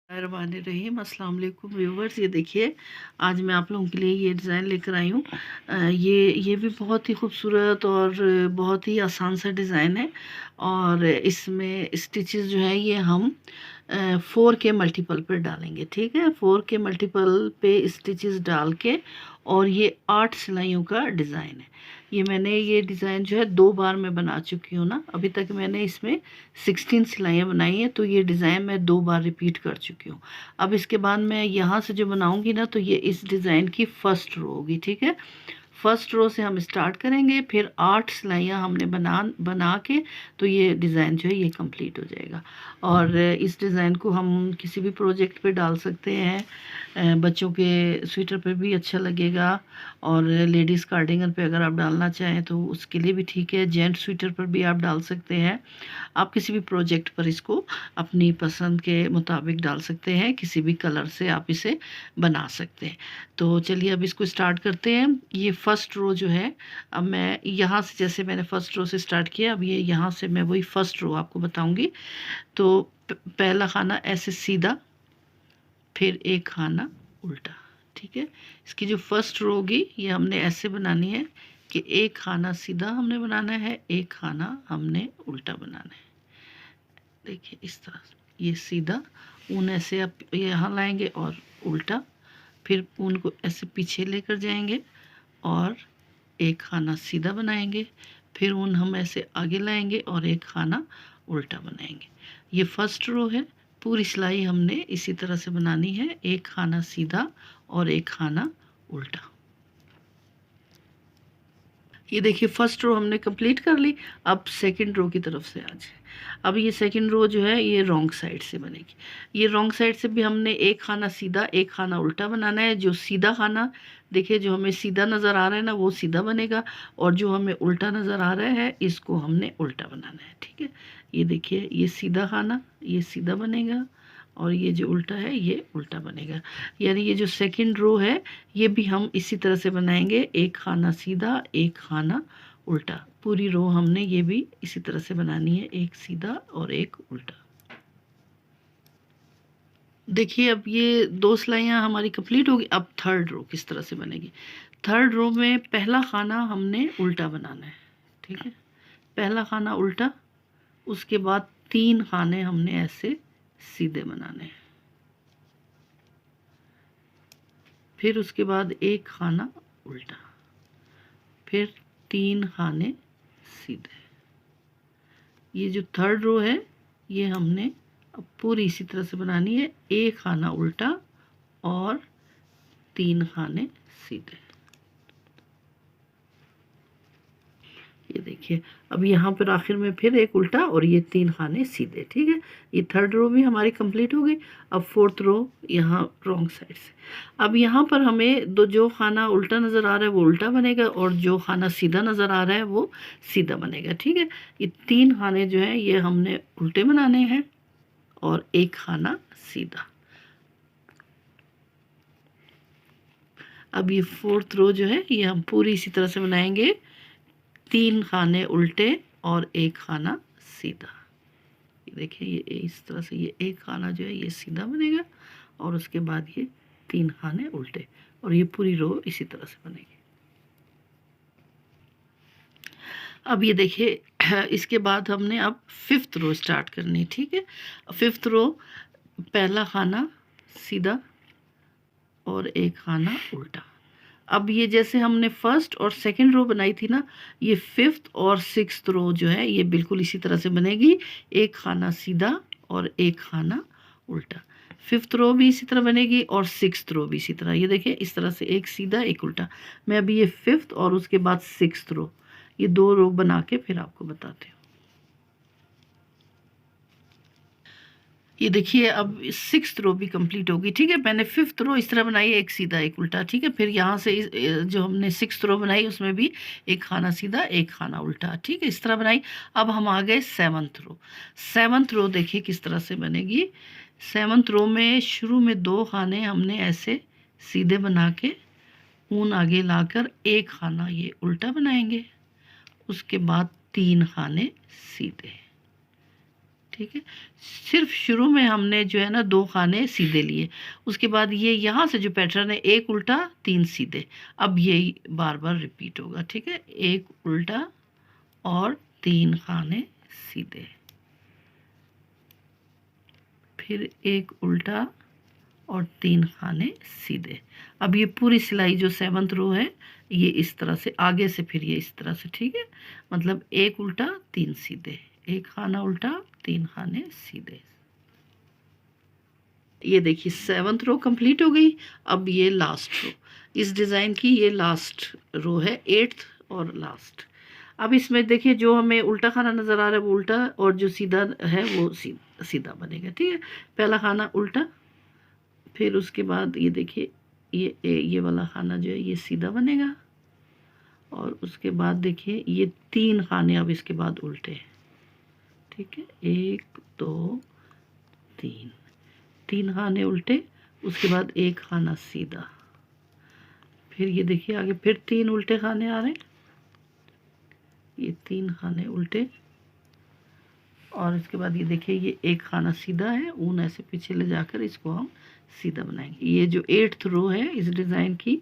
रहीम अस्सलाम वालेकुम व्यूवर्स। ये देखिए, आज मैं आप लोगों के लिए ये डिज़ाइन लेकर आई हूँ। ये भी बहुत ही खूबसूरत और बहुत ही आसान सा डिज़ाइन है। और इसमें स्टिचेस जो है ये हम 4 के मल्टीपल पे डालेंगे। ठीक है, 4 के मल्टीपल पे स्टिचेस डाल के, और ये 8 सिलाइयों का डिज़ाइन है। ये डिज़ाइन जो है 2 बार मैं बना चुकी हूँ ना। अभी तक मैंने इसमें 16 सिलाइयाँ बनाई हैं, तो ये डिज़ाइन मैं 2 बार रिपीट कर चुकी हूँ। अब इसके बाद मैं यहाँ से जो बनाऊँगी ना, तो ये इस डिज़ाइन की फर्स्ट रो होगी। ठीक है, फर्स्ट रो से हम स्टार्ट करेंगे, फिर 8 सिलाइयाँ हमने बना के, तो ये डिज़ाइन जो है ये कंप्लीट हो जाएगा। और इस डिज़ाइन को हम किसी भी प्रोजेक्ट पे डाल सकते हैं। बच्चों के स्वेटर पे भी अच्छा लगेगा, और लेडीज़ कार्डिगन पे अगर आप डालना चाहें तो उसके लिए भी ठीक है। जेंट्स स्वेटर पर भी आप डाल सकते हैं। आप किसी भी प्रोजेक्ट पर इसको अपनी पसंद के मुताबिक डाल सकते हैं, किसी भी कलर से आप इसे बना सकते हैं। तो चलिए अब इसको स्टार्ट करते हैं। ये फर्स्ट रो जो है, अब मैं यहाँ से, जैसे मैंने फर्स्ट रो से स्टार्ट किया, अब ये यहाँ से मैं वही फर्स्ट रो आपको बताऊंगी। तो पहला खाना ऐसे सीधा, फिर एक खाना उल्टा। ठीक है, इसकी जो फर्स्ट रो होगी ये हमने ऐसे बनानी है कि एक खाना सीधा हमने बनाना है, एक खाना हमने उल्टा बनाना है। देखिए इस तरह से ये सीधा ऊन ऐसे आप यहाँ लाएंगे और उल्टा, फिर ऊन को ऐसे पीछे लेकर जाएंगे और एक खाना सीधा बनाएंगे, फिर ऊन हम ऐसे आगे लाएंगे और एक खाना उल्टा बनाएंगे। ये फर्स्ट रो है। पूरी सिलाई हमने इसी तरह से बनानी है, एक खाना सीधा और एक खाना उल्टा। ये देखिए फर्स्ट रो हमने कंप्लीट कर ली। अब सेकंड रो की तरफ से आ जाए। अब ये सेकंड रो जो है ये रॉन्ग साइड से बनेगी। ये रॉन्ग साइड से भी हमने एक खाना सीधा एक खाना उल्टा बनाना है। जो सीधा खाना, देखिए जो हमें सीधा नज़र आ रहा है ना, वो सीधा बनेगा, और जो हमें उल्टा नज़र आ रहा है इसको हमने उल्टा बनाना है। ठीक है, ये देखिए ये सीधा खाना ये सीधा बनेगा, और ये जो उल्टा है ये उल्टा बनेगा। यानी ये जो सेकंड रो है ये भी हम इसी तरह से बनाएंगे, एक खाना सीधा एक खाना उल्टा। पूरी रो हमने ये भी इसी तरह से बनानी है, एक सीधा और एक उल्टा। देखिए अब ये 2 सिलाइयाँ हमारी कंप्लीट होगी। अब थर्ड रो किस तरह से बनेगी। थर्ड रो में पहला खाना हमने उल्टा बनाना है। ठीक है, पहला खाना उल्टा, उसके बाद 3 खाने हमने ऐसे सीधे बनाने हैं, फिर उसके बाद एक खाना उल्टा, फिर 3 खाने सीधे। ये जो थर्ड रो है ये हमने अब पूरी इसी तरह से बनानी है, एक खाना उल्टा और 3 खाने सीधे। ये देखिए अब यहाँ पर आखिर में फिर एक उल्टा और ये 3 खाने सीधे। ठीक है, ये थर्ड रो भी हमारी कंप्लीट हो गई। अब फोर्थ रो यहाँ रॉन्ग साइड से। अब यहाँ पर हमें जो खाना उल्टा नज़र आ रहा है वो उल्टा बनेगा, और जो खाना सीधा नज़र आ रहा है वो सीधा बनेगा। ठीक है, ये 3 खाने जो हैं ये हमने उल्टे बनाने हैं और एक खाना सीधा। अब ये फोर्थ रो जो है ये हम पूरी इसी तरह से बनाएंगे, 3 खाने उल्टे और एक खाना सीधा। ये देखिए ये इस तरह से ये एक खाना जो है ये सीधा बनेगा, और उसके बाद ये 3 खाने उल्टे, और ये पूरी रो इसी तरह से बनेगी। अब ये देखिए इसके बाद हमने अब फिफ्थ रो स्टार्ट करनी है। ठीक है, फिफ्थ रो पहला खाना सीधा और एक खाना उल्टा। अब ये जैसे हमने फर्स्ट और सेकंड रो बनाई थी ना, ये फिफ्थ और सिक्स्थ रो जो है ये बिल्कुल इसी तरह से बनेगी, एक खाना सीधा और एक खाना उल्टा। फिफ्थ रो भी इसी तरह बनेगी और सिक्स्थ रो भी इसी तरह। ये देखिए इस तरह से एक सीधा एक उल्टा। मैं अभी ये फिफ्थ और उसके बाद सिक्स्थ रो, ये 2 रो बना के फिर आपको बताती हूँ। ये देखिए अब सिक्स्थ रो भी कंप्लीट होगी। ठीक है, मैंने फिफ्थ रो इस तरह बनाई, एक सीधा एक उल्टा। ठीक है, फिर यहाँ से जो हमने सिक्स्थ रो बनाई उसमें भी एक खाना सीधा एक खाना उल्टा। ठीक है, इस तरह बनाई। अब हम आ गए सेवन्थ रो। सेवन्थ रो देखिए किस तरह से बनेगी। सेवन्थ रो में शुरू में 2 खाने हमने ऐसे सीधे बना के ऊन आगे लाकर एक खाना ये उल्टा बनाएंगे, उसके बाद 3 खाने सीधे। ठीक है। सिर्फ शुरू में हमने जो है ना 2 खाने सीधे लिए, उसके बाद ये यहाँ से जो पैटर्न है 1 उल्टा 3 सीधे, अब यही बार बार रिपीट होगा। ठीक है, 1 उल्टा और 3 खाने सीधे, फिर 1 उल्टा और 3 खाने सीधे। अब ये पूरी सिलाई जो 7th रो है ये इस तरह से आगे से, फिर ये इस तरह से। ठीक है, मतलब 1 उल्टा 3 सीधे, 1 खाना उल्टा 3 खाने सीधे। ये देखिए 7th रो कंप्लीट हो गई। अब ये लास्ट रो, इस डिज़ाइन की ये लास्ट रो है, 8th और लास्ट। अब इसमें देखिए जो हमें उल्टा खाना नज़र आ रहा है वो उल्टा, और जो सीधा है वो सीधा बनेगा। ठीक है, पहला खाना उल्टा, फिर उसके बाद ये देखिए ये वाला खाना जो है ये सीधा बनेगा, और उसके बाद देखिए ये 3 खाने अब इसके बाद उल्टे। ठीक है, 1 2 3, 3 खाने उल्टे, उसके बाद 1 खाना सीधा, फिर ये देखिए आगे फिर 3 उल्टे खाने आ रहे हैं, ये 3 खाने उल्टे, और इसके बाद ये देखिए ये 1 खाना सीधा है, ऊन ऐसे पीछे ले जाकर इसको हम सीधा बनाएंगे। ये जो 8th रो है इस डिज़ाइन की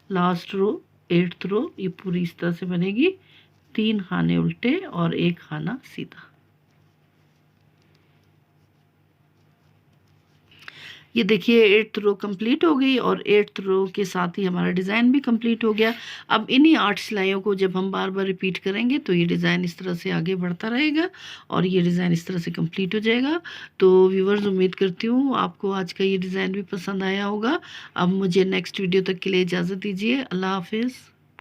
लास्ट रो, 8th रो, ये पूरी इस तरह से बनेगी, 3 खाने उल्टे और 1 खाना सीधा। ये देखिए 8th रो कंप्लीट हो गई, और 8th रो के साथ ही हमारा डिज़ाइन भी कंप्लीट हो गया। अब इन्हीं 8 सिलाइयों को जब हम बार बार रिपीट करेंगे तो ये डिज़ाइन इस तरह से आगे बढ़ता रहेगा, और ये डिज़ाइन इस तरह से कंप्लीट हो जाएगा। तो व्यूवर्स, उम्मीद करती हूँ आपको आज का ये डिज़ाइन भी पसंद आया होगा। अब मुझे नेक्स्ट वीडियो तक के लिए इजाज़त दीजिए। अल्लाह हाफिज़।